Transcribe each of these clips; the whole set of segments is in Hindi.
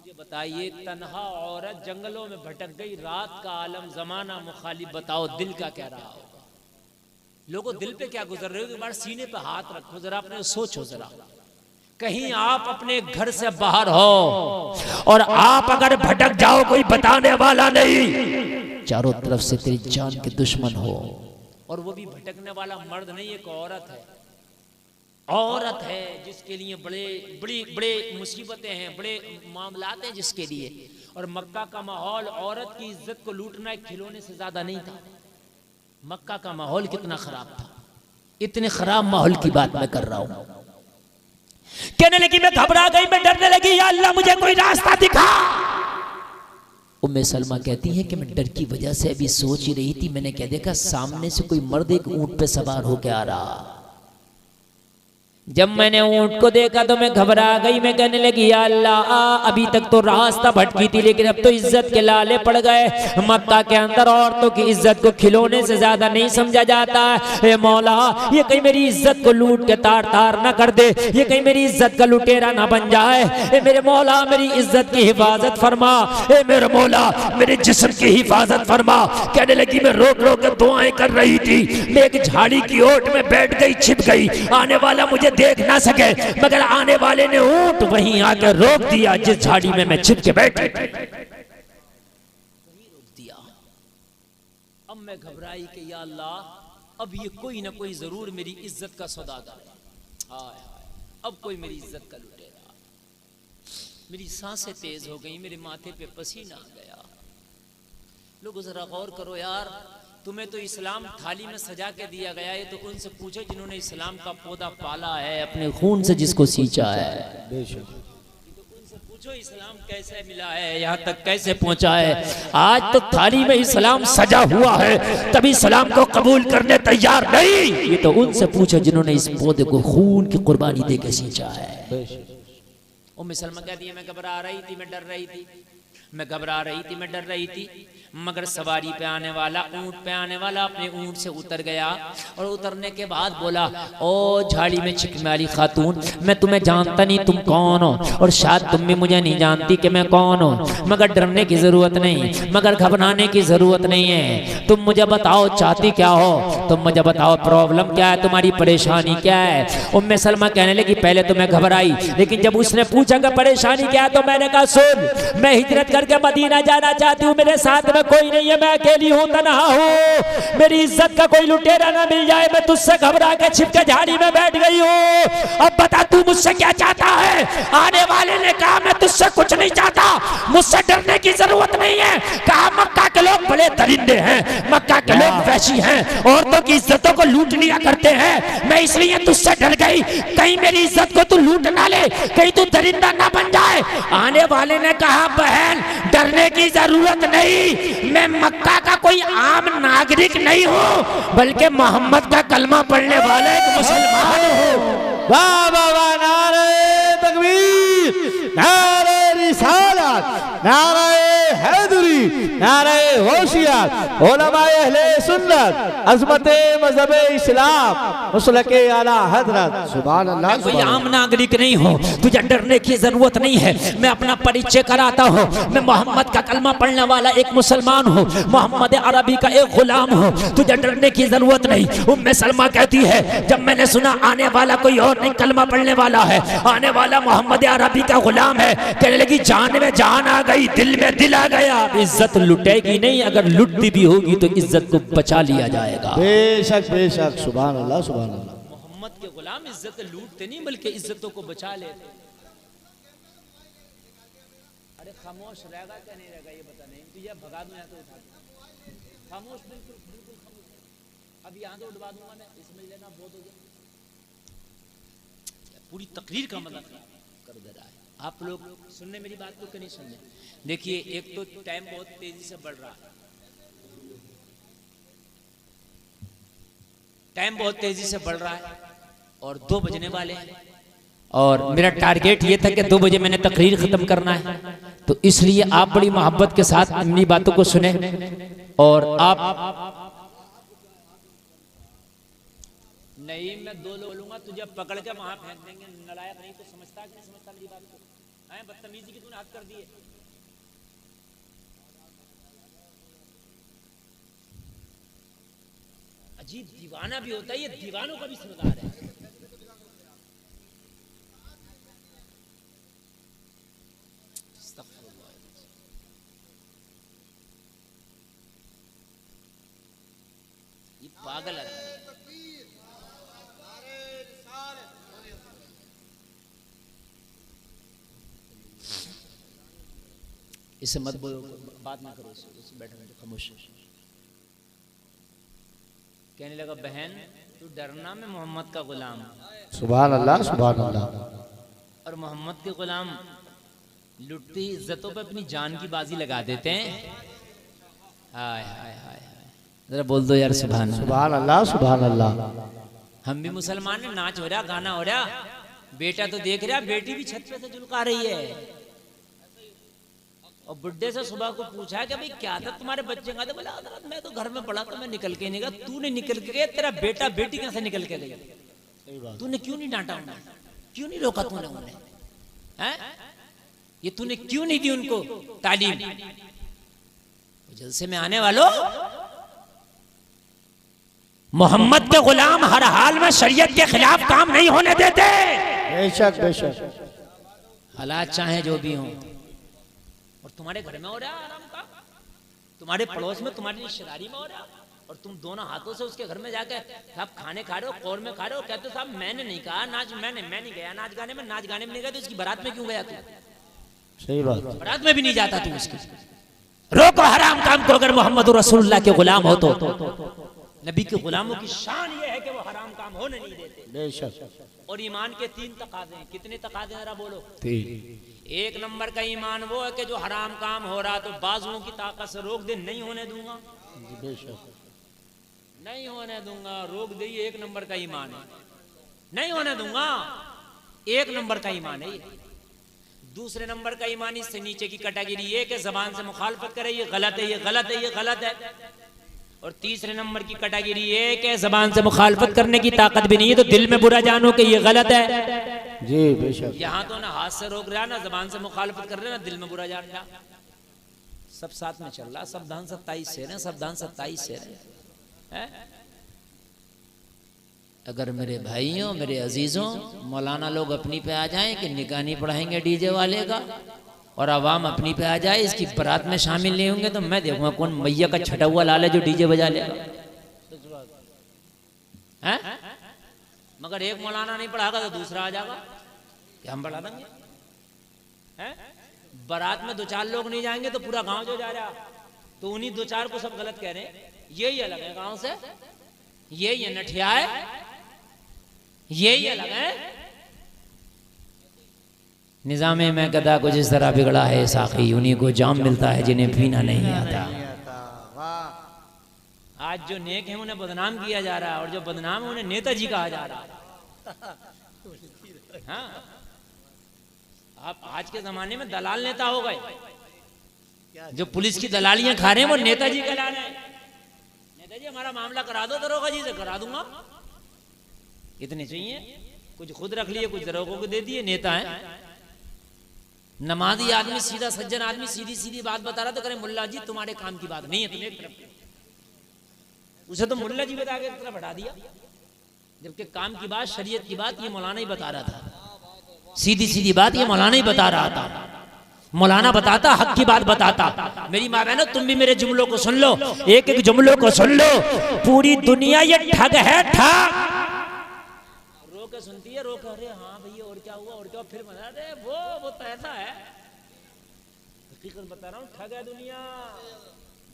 मुझे बताइए, तन्हा औरत जंगलों में भटक गई, रात का आलम, जमाना मुखालिफ, बताओ दिल का क्या रहा होगा? लोगों दिल पे क्या गुजर रहे हो? एक बार सीने पे हाथ रखो जरा, अपने सोचो जरा। कहीं आप अपने घर से बाहर हो और आप अगर भटक जाओ, कोई बताने वाला नहीं, चारों तरफ से तेरी जान के दुश्मन हो, और वो भी भटकने वाला मर्द नहीं, एक औरत है। औरत है जिसके लिए बड़े मुसीबतें हैं, बड़े मामलात हैं जिसके लिए। और मक्का का माहौल औरत की इज्जत को लूटना एक खिलौने से ज्यादा नहीं था। मक्का का माहौल कितना खराब था, इतने खराब माहौल की बात मैं कर रहा हूं। कहने लगी मैं घबरा गई, मैं डरने लगी, या अल्लाह मुझे कोई रास्ता दिखा। उम्मे सलमा कहती है कि मैं डर की वजह से अभी सोच ही रही थी, मैंने क्या देखा, सामने से कोई मर्द एक ऊंट पे सवार होकर आ रहा। जब मैंने ऊंट को देखा तो मैं घबरा गई, मैं कहने लगी या अल्लाह, अभी तक तो रास्ता भटकी थी, लेकिन अब तो इज्जत के लाले पड़ गए। मक्का के अंदर औरतों की इज्जत को खिलौने से ज्यादा नहीं समझा जाता है। मौला, ये कहीं मेरी इज्जत को लूट के तार तार ना कर दे, ये कहीं मेरी इज्जत का लुटेरा ना बन जाए। ए मेरे मौला, मेरी इज्जत की हिफाजत फरमा। ए मेरे मौला, मेरे जिस्म की हिफाजत फरमा। कहने लगी मैं रोक रोक कर दुआएं कर रही थी, मैं एक झाड़ी की ओट में बैठ गई, छिप गई, आने वाला मुझे देख ना सके, मगर आने वाले ने ऊंट वहीं आकर रोक दिया जिस झाड़ी में मैं छिप के बैठी, वहीं रोक दिया। अब मैं घबराई कि या अल्लाह, अब ये कोई ना कोई जरूर मेरी इज्जत का सौदागर है। हाय अब कोई मेरी इज्जत का लुटेरा। मेरी सांसें तेज हो गई, मेरे माथे पे पसीना आ गया। लोगों जरा गौर करो यार, तुम्हें तो इस्लाम थाली में सजा के दिया गया है, तो उनसे पूछो जिन्होंने इस्लाम का पौधा पाला है, अपने खून से जिसको सींचा है। बेशक उनसे पूछो इस्लाम कैसे मिला है, यहाँ तक कैसे पहुंचा है। आज तो थाली में इस्लाम सजा हुआ है, तभी इस्लाम को कबूल करने तैयार नहीं। ये तो उनसे पूछो जिन्होंने इस पौधे को खून की कुर्बानी दे के सींचा है। उम्मे सलमा कहती है मैं घबरा रही थी, मैं डर रही थी, मैं घबरा रही थी, मैं डर रही थी, मगर सवारी पे आने वाला, ऊंट पे आने वाला अपने ऊंट से उतर गया, और उतरने के बाद बोला, ओ झाड़ी में छिपने वाली खातून, मैं तुम्हें जानता नहीं, तुम कौन हो, और शायद तुम भी मुझे नहीं जानती कि मैं कौन हूँ, मगर डरने की जरूरत नहीं, मगर घबराने की जरूरत नहीं है। तुम मुझे बताओ चाहती क्या हो, तुम मुझे बताओ प्रॉब्लम क्या है, तुम्हारी परेशानी क्या है। उम्मे सलमा कहने लगी पहले तो मैं घबराई, लेकिन जब उसने पूछा कि परेशानी क्या है, तो मैंने कहा सुन, मैं हिजरत करके मदीना जाना चाहती हूँ, मेरे साथ में कोई नहीं है, मैं अकेली हूँ, तन्हा हूँ, मेरी इज्जत का कोई लुटेरा ना मिल जाए, मैं तुझसे घबरा के छिप के झाड़ी में बैठ गई हूँ। अब बता तू मुझसे क्या चाहता है। आने वाले ने कहा मैं तुझसे कुछ नहीं चाहता, मुझसे डरने की जरूरत नहीं है। कहा मक्का के लोग बड़े दरिंदे हैं, मक्का के लोग वैसी हैं, औरतों की इज्जतों को लूट लिया करते हैं, मैं इसलिए तुझसे डर गई, कहीं मेरी इज्जत को तू लूट ना ले, कहीं तू दरिंदा ना बन जाए। आने वाले ने कहा बहन डरने की जरूरत नहीं, मैं मक्का का कोई आम नागरिक नहीं हूँ, बल्कि मोहम्मद का कलमा पढ़ने वाला एक मुसलमान हूँ। वाह वाह वाह, नारे तकबीर, नारे रिसालत, नारे हैदरी, नारे होशियार, उलमाए अहले सुन्नत, अज़मते मज़हबे इस्लाम, मुसलके आला हज़रत। सुभान अल्लाह। मैं कोई आम नागरिक नहीं हूँ, तुझे डरने की जरूरत नहीं है। मैं अपना परिचय कराता हूँ, मैं मोहम्मद का कलमा पढ़ने वाला एक मुसलमान हूँ, मोहम्मद अरबी का एक गुलाम हूँ, तुझे डरने की जरूरत नहीं। उम्मे सलमा कहती है जब मैंने सुना आने वाला कोई और नहीं कलमा पढ़ने वाला है, आने वाला मोहम्मद अरबी का गुलाम है, कहने लगी जान में जान आ गई, दिल में दिल आ गया। इज्जत लुटेगी नहीं, अगर लुटती भी होगी तो इज्जत को बचा लिया जाएगा। बेशक बेशक, सुभान अल्लाह सुभान अल्लाह। मोहम्मद के गुलाम इज्जत लूटते नहीं बल्कि इज्जतों को बचा लेते। अरे खामोश रहेगा क्या नहीं रहेगा ये बता नहीं, तुझे भगा दूं या तो उठा दूं। खामोश, बिल्कुल बिल्कुल खामोश। अब यहाँ तो उठवा दूंगा मैं, इसमें लेना बहुत हो गया। पूरी तकरीर का मतलब कर दे रहा है। आप लोग सुनने मेरी बात को नहीं सुनने। देखिए एक तो टाइम बहुत तेजी से बढ़ रहा है, टाइम बहुत तेजी से बढ़ रहा है और 2 बजने वाले हैं, और मेरा टारगेट ये था कि 2 बजे मैंने तकरीर खत्म करना है, तो इसलिए आप बड़ी मोहब्बत के साथ अपनी बातों को सुने। और आप नहीं, मैं 2 लोग बोलूंगा, तुझे पकड़ के वहां फेंक देंगे, नलायक नहीं तो समझता कि नहीं समझता मेरी बात को। बदतमीजी की तूने हद कर दिए। अजीब दीवाना भी होता है, ये दीवानों का भी सरदार है। ये पागल है। इसे मत बोलो, बात ना करो, इससे बैठो खामोश। कहने लगा बहन तू डरना, मैं मोहम्मद का गुलाम। सुभान अल्लाह सुभान अल्लाह। और मोहम्मद के गुलाम लुटती इज्जतों पे अपनी जान की बाजी लगा देते हैं। हाय हाय हाय हाय, जरा बोल दो यार सुभान अल्लाह सुभान अल्लाह। हम भी मुसलमान हैं, नाच हो रहा, गाना हो रहा, बेटा तो देख रहा, बेटी भी छत पे से झुलका रही है। और बुड्ढे से सुबह को पूछा कि भाई क्या था तुम्हारे बच्चे का? बोला हजरत मैं तो घर में पड़ा था, मैं निकल के नहीं गया। तूने निकल के गया, तेरा बेटा बेटी कैसे निकल के गई? तूने क्यों नहीं डांटा उन्हें? क्यों नहीं रोका तूने उन्हें? हैं? ये तूने क्यों नहीं दी उनको तालीम? जलसे में आने वालों, मोहम्मद के गुलाम हर हाल में शरीयत के खिलाफ काम नहीं होने देते। बेशक बेशक, हालात चाहे जो भी हों। और तुम्हारे घर में हो रहा है आराम का, तुम्हारे पड़ोस में, तुम्हारी रिश्तेदारी में हो रहा, और तुम दोनों हाथों से उसके घर में जाके साहब खाने खा रहे हो, कौर में खा रहे हो। कहते हो साहब मैंने नहीं कहा नाच, मैं नहीं गया नाच गाने में। नाच गाने में नहीं गया तो उसकी बारात में क्यों गया तू? सही बात, बारात में भी नहीं जाता तू उसकी। रोको हराम काम को। अगर मोहम्मद रसूलुल्लाह के गुलाम हो तो नबी के गुलामों की शान ये है कि वो हराम काम होने नहीं देते। बेशक। और ईमान के 3 तकाजे हैं। कितने तकाजे जरा बोलो? 3। 1 नंबर का ईमान वो है कि जो हराम काम हो रहा तो बाजुओं की ताकत से रोक दे, नहीं होने दूंगा, नहीं होने दूंगा, रोक दे। 1 नंबर का ईमान है, नहीं होने दूंगा। 1 नंबर का ईमान है ये। दूसरे नंबर का ईमान इससे नीचे की कैटेगरी ये कि जबान से मुखालफत करे, ये गलत है, ये गलत है, ये गलत है। और तीसरे नंबर की कैटेगरी ये कि जबान से मुखालफत करने की ताकत भी नहीं है तो दिल में बुरा जानो कि ये गलत है। जी बेशक। यहाँ तो ना हाथ से रोक रहा, ना जबान से मुखालफत कर रहा, ना दिल में बुरा जान रहा, सब साथ में चल रहा। सावधान 27 से ना, सावधान 27 से है। अगर मेरे भाइयों, मेरे अजीजों, मौलाना लोग अपनी पे आ जाएं कि निकाह नहीं पढ़ाएंगे डीजे वाले का, और अवाम अपनी पे आ जाए इसकी बारात में शामिल नहीं होंगे, तो मैं देखूंगा कौन मैया का छटा हुआ लाल है जो डीजे बजा लेगा। हैं? मगर एक मौलाना नहीं पढ़ागा तो दूसरा आ जाएगा कि हम पढ़ा देंगे। हैं? बारात में 2-4 लोग नहीं जाएंगे तो पूरा गांव जो जा रहा, तो उन्हीं 2-4 को सब गलत कह रहे हैं। यही अलग है गांव से, यही नठिया है, यही अलग है। निज़ामे में कदा कुछ इस तरह बिगड़ा है साखी, उन्हीं को जाम मिलता है जिन्हें पीना नहीं आता। आज जो नेक है उन्हें बदनाम किया जा रहा है, और जो बदनाम है उन्हें नेताजी कहा जा रहा है। हाँ, आप आज के जमाने में दलाल नेता हो गए। जो पुलिस की दलालियां खा रहे हैं वो नेताजी कहला रहे हैं। नेताजी हमारा मामला करा दो, दरोगा जी से करा दूंगा। इतने चाहिए, कुछ खुद रख लिए, कुछ दरोगों को दे दिए, नेता है। नमाजी आदमी, सीधा सज्जन आदमी सीधी सीधी बात बता रहा तो करें मुल्ला जी तुम्हारे काम की बात नहीं है, तुम्हें एक तरफ। उसे तो मुल्ला जी बता के एक तरफ हटा दिया, जबकि काम की बात, शरीयत की बात ये मौलाना ही बता रहा था। सीधी सीधी बात ये मौलाना ही बता रहा था। मौलाना बताता, हक की बात बताता। मेरी माँ बहनों, तुम भी मेरे जुमलों को सुन लो, एक एक जुमलों को सुन लो। पूरी दुनिया ये ठग है, ठग। रो के सुनती है, रो के अरे हाँ भैया और क्या हुआ, और क्या, फिर बता दे वो तो ऐसा है। हकीकत बता रहा हूँ, ठग है दुनिया,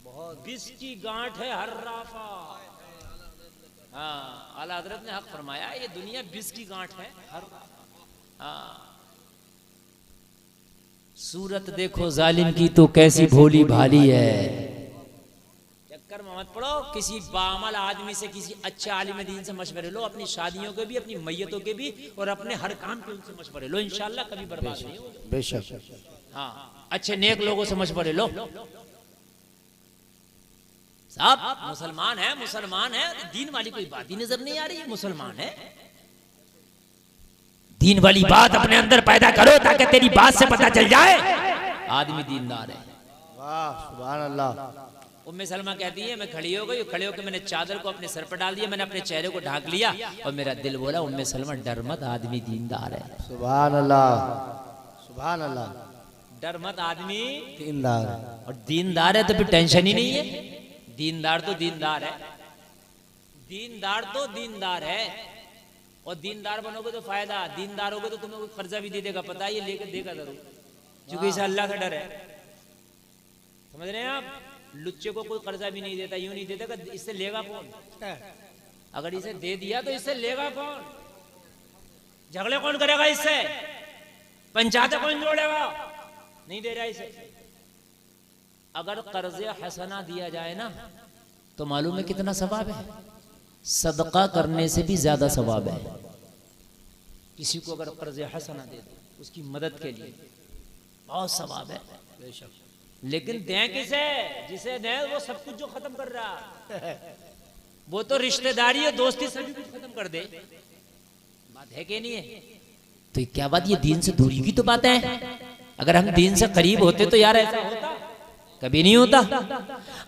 बहुत विष की गांठ है हर राफा। हाँ, आला हजरत ने हक फरमाया, ये दुनिया विष की गांठ है हर राफा। हाँ, सूरत देखो जालिम की तो कैसी भोली भाली है। चक्कर में मत पड़ो, किसी बामल आदमी से, किसी अच्छे आलिम दीन से मशवरे लो, अपनी शादियों के भी, अपनी मैयतों के भी, और अपने हर काम के उनसे मशवरे लो, इंशाल्लाह कभी बर्बाद नहीं होगा। बेशक। हाँ, अच्छे नेक लोगों से मशवरे लो। साहब मुसलमान है, मुसलमान है, दीन वाली कोई बात ही नजर नहीं आ रही है। मुसलमान है, दीन वाली बात अपने अंदर पैदा करो ताकि तेरी बात से पता चल जाए आदमी दीनदार है। वाह सुभान अल्लाह। उम्मे सलमा कहती है मैं खड़ी हो गई, खड़े होकर मैंने चादर को अपने सर पर डाल दिया, मैंने अपने चेहरे को ढांक लिया और मेरा दिल बोला उम्मे सलमा डर मत, आदमी दीनदार है। सुभान अल्लाह सुभान अल्लाह। डर मत, आदमी दीनदार। और दीनदार है तो फिर टेंशन ही नहीं है। दीनदार तो दीनदार है, दीनदार तो दीनदार है। और दीनदार बनोगे तो फायदा, दीनदार होगे तो तुम्हें कोई कर्जा भी दे देगा, पता है, ये लेकर देगा जरूर, क्योंकि इसे अल्लाह का डर है। समझ रहे हैं आप? लुच्चे को कोई कर्जा भी नहीं देता, यूं नहीं देता, इससे लेगा कौन? अगर इसे दे दिया तो इससे लेगा कौन? झगड़े कौन करेगा इससे? पंचायत कौन जोड़ेगा? नहीं दे रहा इसे। अगर कर्जे हसना दिया जाए ना तो मालूम है कितना सवाब है? सदका करने से भी ज्यादा सवाब है। किसी को अगर कर्जे हसना दे दो उसकी मदद के लिए बहुत सवाब है। लेकिन दें किसे? जिसे दें वो सब कुछ जो खत्म कर रहा वो तो रिश्तेदारी और दोस्ती सभी कुछ खत्म कर दे। बात है कि नहीं है? तो ये क्या बात, ये दीन से दूरी की तो बात है। अगर हम दीन से करीब होते तो यार ऐसा होता? कभी नहीं होता।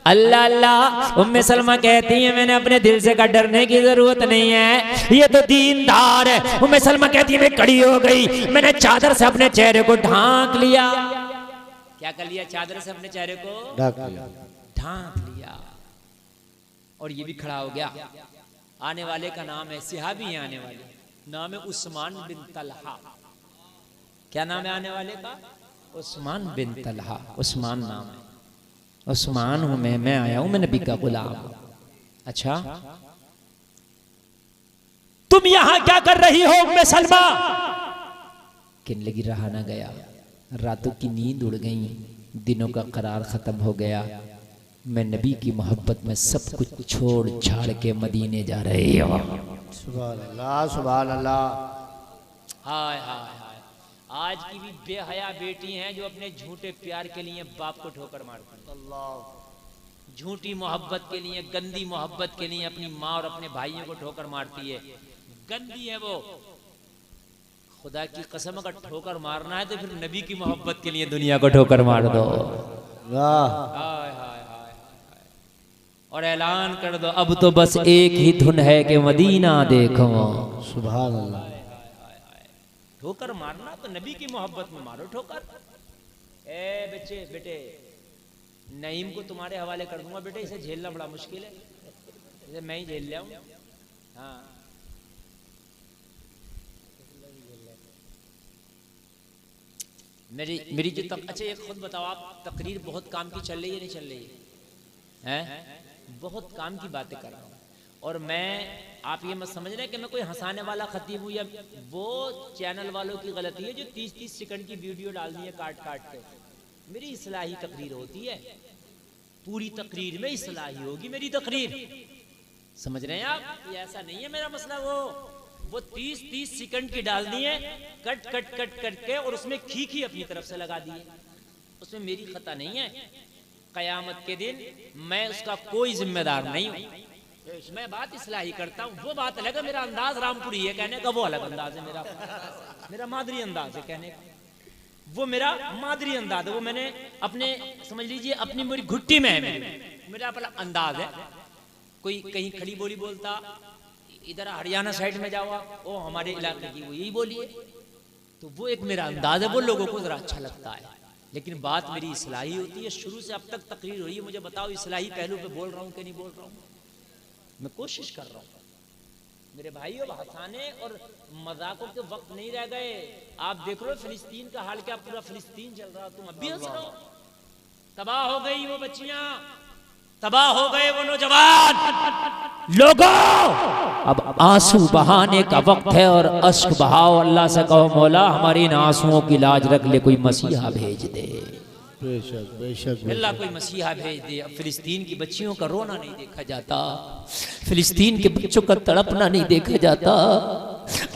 अल्लाह अल्लाह। उम्मे सलमा कहती है मैंने अपने दिल से का डरने की जरूरत नहीं है, ये तो दीनदार है। उम्मे सलमा कहती है मैं खड़ी हो गई, मैंने चादर से अपने चेहरे को ढांक लिया। क्या कर लिया? चादर से अपने चेहरे को ढांक लिया और ये भी खड़ा हो गया। आने वाले का नाम है, सिहाबी है आने वाले, नाम है उस्मान बिन तलहा। क्या नाम है आने वाले का? उस्मान बिन तलहा। उस्मान नाम है। उस्मान हूं मैं आया हूं, मैं नबी का गुलाम। अच्छा तुम यहां क्या कर रही हो उम्मे सलमा? कहने लगी रहा ना गया, रातों की नींद उड़ गई, दिनों का करार खत्म हो गया, मैं नबी की मोहब्बत में सब कुछ छोड़ छाड़ के मदीने जा रही हूं। सुभान अल्लाह सुभान अल्लाह। हाय हाय हाय। आज की भी बेहया बेटी हैं जो अपने झूठे प्यार के लिए बाप को ठोकर मारती हैं। अल्लाह। झूठी मोहब्बत के लिए, गंदी मोहब्बत के लिए अपनी माँ और अपने भाइयों को ठोकर मारती है। गंदी है वो। खुदा की कसम अगर ठोकर मारना है तो फिर नबी की मोहब्बत के लिए दुनिया को ठोकर मार दो। वाह। हाय हाय हाय। और ऐलान कर दो अब तो बस एक ही धुन है कि मदीना देखो। सुभान अल्लाह। ठोकर मारना तो नबी की मोहब्बत में मारो ठोकर। ए बच्चे बेटे, नईम को तुम्हारे हवाले कर दूंगा बेटे, इसे झेलना बड़ा मुश्किल है, इसे मैं ही झेल लिया। हाँ मेरी जो अच्छा एक खुद बताओ आप, तकरीर बहुत काम की चल रही है नहीं चल रही है? बहुत काम की बातें कर रहा हूँ। और मैं, आप ये मत समझ रहे कि मैं कोई हंसाने वाला खतीब हूँ, या वो चैनल वालों की गलती है जो 30-30 सेकंड की वीडियो डाल दी है काट काट के। मेरी इस्लाही तकरीर होती है, पूरी तकरीर में इस्लाही होगी मेरी तकरीर। समझ रहे हैं आप? ये ऐसा नहीं है मेरा मसला। वो 30-30 सेकंड की डाल दी है कट कट कट करके, और उसमें खीखी अपनी तरफ से लगा दी है। उसमें मेरी खता नहीं है। कयामत के दिन मैं उसका कोई जिम्मेदार नहीं हूँ। मैं बात इस्लाही करता हूँ, वो बात अलग है। मेरा अंदाज रामपुरी है कहने का, वो अलग अंदाज है मेरा मादरी अंदाज है कहने का, वो मेरा मादरी अंदाज है। वो मैंने अपने, समझ लीजिए अपनी मेरी घुट्टी में है, मेरा अपना अंदाज है। कोई कहीं खड़ी बोली बोलता, इधर हरियाणा साइड में जाओ आप, वो हमारे इलाके की वो यही बोली है, तो वो एक मेरा अंदाज है, वो लोगों को जरा अच्छा लगता है। लेकिन बात मेरी इस्लाही होती है। शुरू से अब तक तकरीर हो रही है, मुझे बताओ इस्लाही पहलू पे बोल रहा हूँ कि नहीं बोल रहा हूँ? मैं कोशिश कर रहा हूँ। मेरे भाइयों, हंसाने और मजाकों के वक्त नहीं रह गए। आप देख रहे हो फिलिस्तीन का हाल क्या, पूरा फिलिस्तीन चल रहा, तुम अब भी हंस रहे हो। तबाह हो गई वो बच्चियां, तबाह हो गए वो नौजवान। लोगों अब आंसू बहाने का वक्त है और अश्क बहाओ। अल्लाह से कहो मौला हमारी इन आंसुओं की लाज रख ले, कोई मसीहा भेज दे। बेशक बेशक अल्लाह कोई मसीहा भेज दे। अब फिलिस्तीन की बच्चियों का रोना नहीं देखा जाता, फिलिस्तीन के बच्चों का तड़पना नहीं देखा जाता।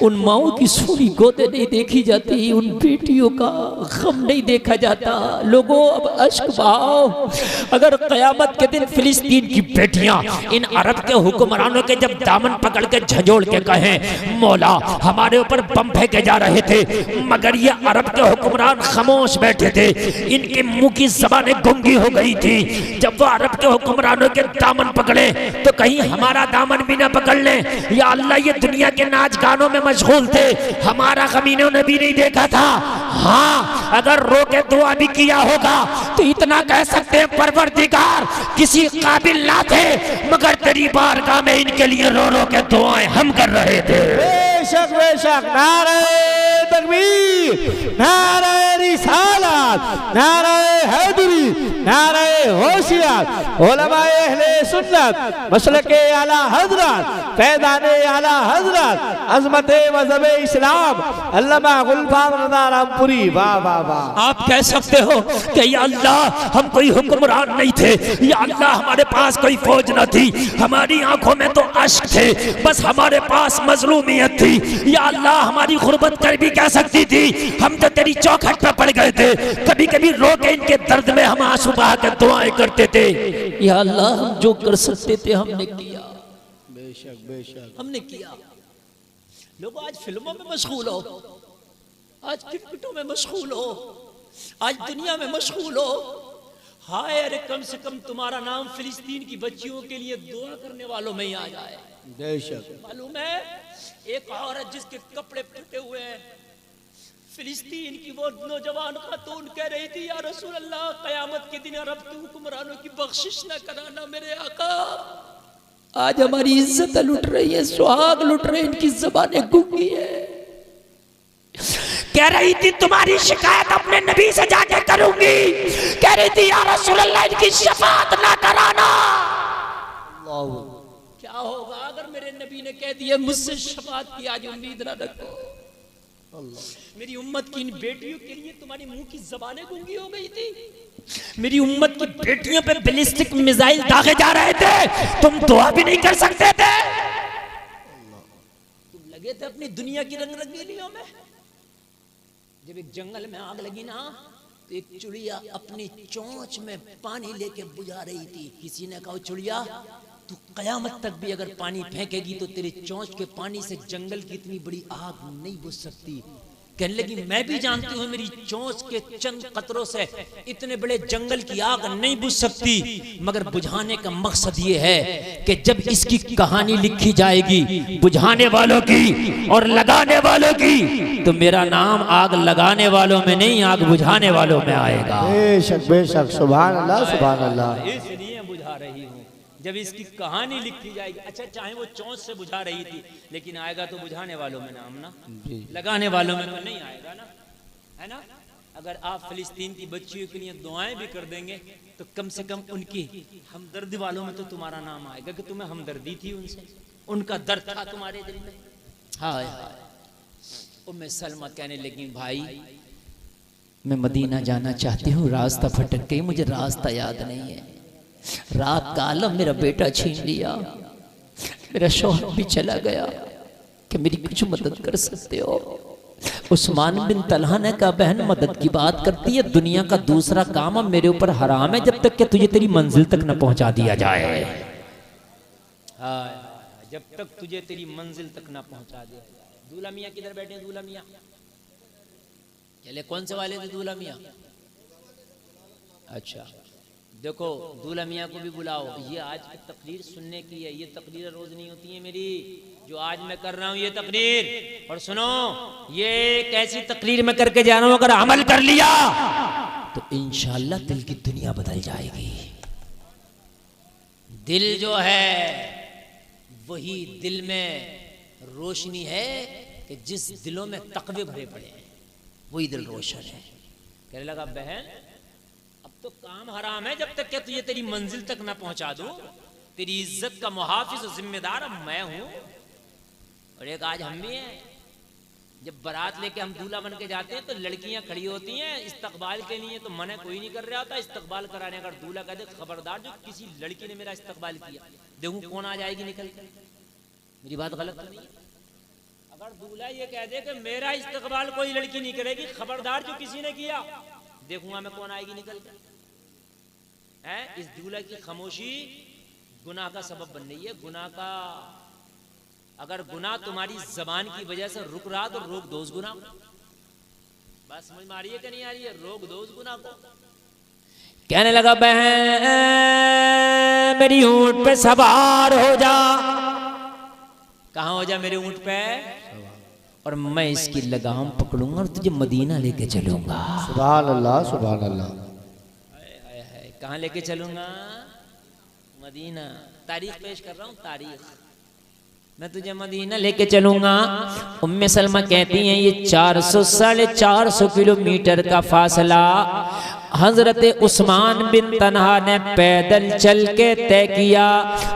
उन माओं की सूनी गोदे नहीं देखी जाती, उन बेटियों का गम नहीं देखा जाता। लोगों अब अश्क बहाओ। अगर क़यामत के दिन फिलिस्तीन की बेटियां इन अरब के हुक्मरानों के जब दामन पकड़ के झंझोड़ के कहें मौला हमारे ऊपर बम फेंके जा रहे थे, मगर ये अरब के हुक्मरान खामोश बैठे थे, इनके मुंह की ज़बानें गूंगी हो गई थी। जब वो अरब के हुक्मरानों के दामन पकड़े तो कहीं हमारा दामन भी ना पकड़ ले। या अल्लाह ये दुनिया के नाच गानों में मशगूल थे, हमारा गम इन्होंने भी नहीं देखा था। हाँ अगर रो के दुआ भी किया होगा तो इतना कह सकते हैं परवरदिगार किसी काबिल ना थे, मगर तेरी बारगाह में इनके लिए रो रो के दुआएं हम कर रहे थे। बेशक बेशक। नारे तकबीर, नारे रिसालत, नारे हैदरी, नारे होशियात, उलमाए अहले सुन्नत, मसलके आला हजरत, फैज़ाने आला हजरत, अज़मते मज़हबे इस्लाम, अल्लामा गुलफाम रज़ा रामपुरी। वाह वाह वाह। आप कह सकते हो कि या अल्लाह हम कोई हुक्मरान नहीं थे, या अल्लाह हमारे पास कोई फौज न थी, हमारी आंखों में तो अश्क थे, बस हमारे पास मजलूमियत थी। या अल्लाह हमारी गुर्बत कर भी कह सकती थी, हम तो तेरी चौखट पर पड़ गए थे। कभी कभी रो के इनके दर्द में हम आंसू बहा कर दुआएं करते थे। या अल्लाह हम जो कर सकते थे हमने किया। बेशक बेशक। हमने किया। लोग आज फिल्मों में मशगूल हो, आज क्रिकेटों में मशगूल हो, आज दुनिया में मशगूल हो। हाय अरे कम से कम तुम्हारा नाम फिलिस्तीन की बच्चियों के लिए दुआ करने वालों में ही आ जाए। बेशक। मालूम है एक औरत जिसके कपड़े फटे हुए हैं, फिलिस्तीन की वो नौजवान खातून कह रही थी या रसूल अल्लाह कयामत के दिन अरब के हुक्मरानों की बख्शिश न कराना मेरे आका। आज हमारी इज्जत लुट रही है, सुहाग लुट रहे, इनकी ज़बानें गूंगी है। कह रही थी तुम्हारी शिकायत अपने नबी से जाके करूंगी, कह रही थी या रसूल अल्लाह इनकी शफाअत ना कराना। क्या होगा अगर मेरे नबी ने कह दिया मुझसे शफाअत की आज उम्मीद ना रखो। मेरी उम्मत की इन बेटियों के लिए तुम्हारी मुंह की ज़बानें गूंगी हो गई थी, मेरी उम्मत की बेटियों पे बैलिस्टिक मिसाइल दागे जा रहे थे, तुम दुआ भी नहीं कर सकते थे। तुम लगे थे अपनी दुनिया की रंग रंगीलियों में। जब एक जंगल में आग लगी ना तो एक चिड़िया अपनी चोंच में पानी लेके बुझा रही थी। किसी ने कहा चिड़िया तू कयामत तक भी अगर पानी फेंकेगी तो तेरे चोंच के पानी से जंगल की इतनी बड़ी आग नहीं बुझ सकती। कहने लगी मैं भी जानती हूँ मेरी चोंच के चंद कतरों से इतने बड़े जंगल की आग नहीं बुझ सकती, मगर बुझाने का मकसद ये है कि जब इसकी कहानी लिखी जाएगी बुझाने वालों की और लगाने वालों की, तो मेरा नाम आग लगाने वालों में नहीं आग बुझाने वालों में आएगा। बेशक बेशक। सुभान अल्लाह सुभान अल्लाह। इसलिए बुझा रही हूँ जब इसकी कहानी लिखी जाएगी। अच्छा चाहे वो चोंच से बुझा रही थी, लेकिन आएगा तो बुझाने वालों में नाम ना, लगाने वालों में तो नहीं आएगा ना, है ना। अगर आप फिलिस्तीन की बच्चियों के लिए दुआएं भी कर देंगे तो कम से कम उनकी हमदर्दी वालों में तो तुम्हारा नाम आएगा कि तुम्हें हमदर्दी थी उनसे, उनका दर्द था तुम्हारे दिल में। हाय हाय। उम्मे सलमा कहने लगी भाई मैं मदीना जाना चाहती हूँ, रास्ता भटक गई, मुझे रास्ता याद नहीं है। रात का आलम मेरा बेटा छीन लिया, मेरा शौहर भी चला गया, कि मेरी कुछ मदद कर सकते हो। उस्मान बिन तलहा ने कहा बहन मदद की बात करती है, दुनिया का दूसरा काम अब मेरे ऊपर हराम है जब तक कि तुझे तेरी मंजिल तक न पहुंचा दिया जाए। जब तक तुझे तेरी मंजिल तक न पहुंचा दिया जाए। दूल्हा मियाँ किधर बैठे हैं? दूल्हा मियाँ चले कौन से वाले थे दूल्हा मियाँ? अच्छा देखो दूल्हा मियाँ को भी बुलाओ, ये आज की तकरीर सुनने की है। ये तकरीर रोज नहीं होती है मेरी, जो आज मैं कर रहा हूँ ये तकरीर। और सुनो ये एक ऐसी तकरीर मैं करके जा रहा हूँ, अगर अमल कर लिया तो इंशाअल्लाह दिल की दुनिया बदल जाएगी। दिल जो है वही दिल में रोशनी है कि जिस दिलों में तकवे भरे पड़े हैं वही दिल रोशन है। कहने लगा बहन अब तो काम हराम है जब तक कि तुझे तेरी मंजिल तक ना पहुंचा दूं। तेरी इज्जत का मुहाफिज और जिम्मेदार अब मैं हूं। और एक आज हम भी हैं, जब बारात लेके हम दूल्हा बन के जाते हैं तो लड़कियां खड़ी होती हैं इस्तकबाल के लिए, तो मना कोई नहीं कर रहा होता इस्तकबाल कराने। अगर दूल्हा कहते खबरदार जो किसी लड़की ने मेरा इस्तकबाल किया, देखूं कौन आ जाएगी निकल कर। मेरी बात गलत तो नहीं है? अब अगर दूल्हा ये कह दे कि मेरा इस्तकबाल कोई लड़की नहीं करेगी, खबरदार जो किसी ने किया देखूंगा मैं कौन आएगी निकल कर। है इस दूल्हा की खामोशी गुनाह का सबब बन रही है। गुनाह का अगर गुनाह तुम्हारी जबान की वजह से रुक रहा तो रोक दो उस गुनाह को। बात समझ में आ रही है कि नहीं आ रही है? रोक दो उस गुनाह को। कहने लगा बहन मेरी ऊंट पे सवार हो जा। कहां हो जा? मेरे ऊंट पे, और मैं इसकी लगाम पकड़ूंगा और तुझे मदीना लेके चलूंगा। सुभान अल्लाह सुभान अल्लाह। कहां लेके चलूंगा? मदीना। तारीख पेश कर रहा हूं, तारीख। मैं तुझे मदीना लेके चलूंगा। उम्मे सलमा कहती हैं ये 400 450 किलोमीटर का फासला हजरत उस्मान बिन तनहा ने पैदल चल के तय किया।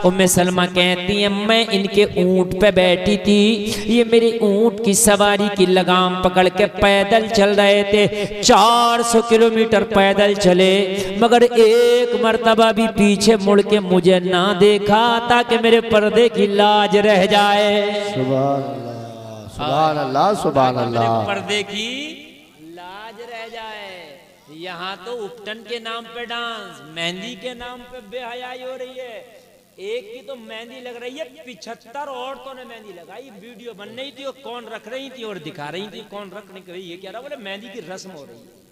उम्मे सलमा कहती हैं मैं इनके ऊंट पे बैठी थी, ये मेरे ऊंट की सवारी की लगाम पकड़ के पैदल चल रहे थे। 400 किलोमीटर पैदल चले, मगर एक मर्तबा भी पीछे मुड़ के मुझे ना देखा ताकि मेरे पर्दे की लाज रह जाए। सुभान अल्लाह सुभान अल्लाह सुभान अल्लाह। पर्दे की लाज रह जाए। यहाँ तो उपटन के नाम पे डांस, मेहंदी के नाम पे बेहयाई हो रही है। एक की तो मेहंदी लग रही है, 75 औरतों ने मेहंदी लगाई। वीडियो बन रही थी और कौन रख रही थी और दिखा रही थी कौन रख नहीं रही। ये क्या रहा? बोले मेहंदी की रस्म हो रही है।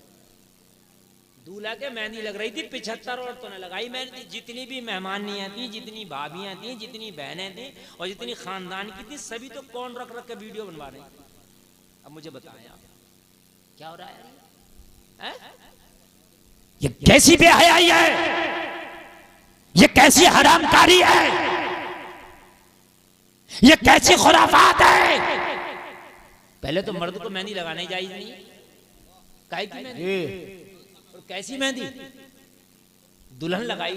दूल्हा के मेहंदी लग रही थी, 75 औरतों ने लगाई मेहंदी। जितनी भी मेहमानियां थी, जितनी भाभियां थी, जितनी बहनें थी और जितनी खानदान की थी, सभी तो कौन रख रख के वीडियो बनवा रही थी। अब मुझे बताएं आप क्या हो रहा है? ये कैसी बेहयाई है? ये कैसी हरामकारी है? ये कैसी खुराफात है? पहले तो मर्द को मेहंदी लगाने जायज नहीं। काहे की मेहंदी? और कैसी मेहंदी? दुल्हन लगाई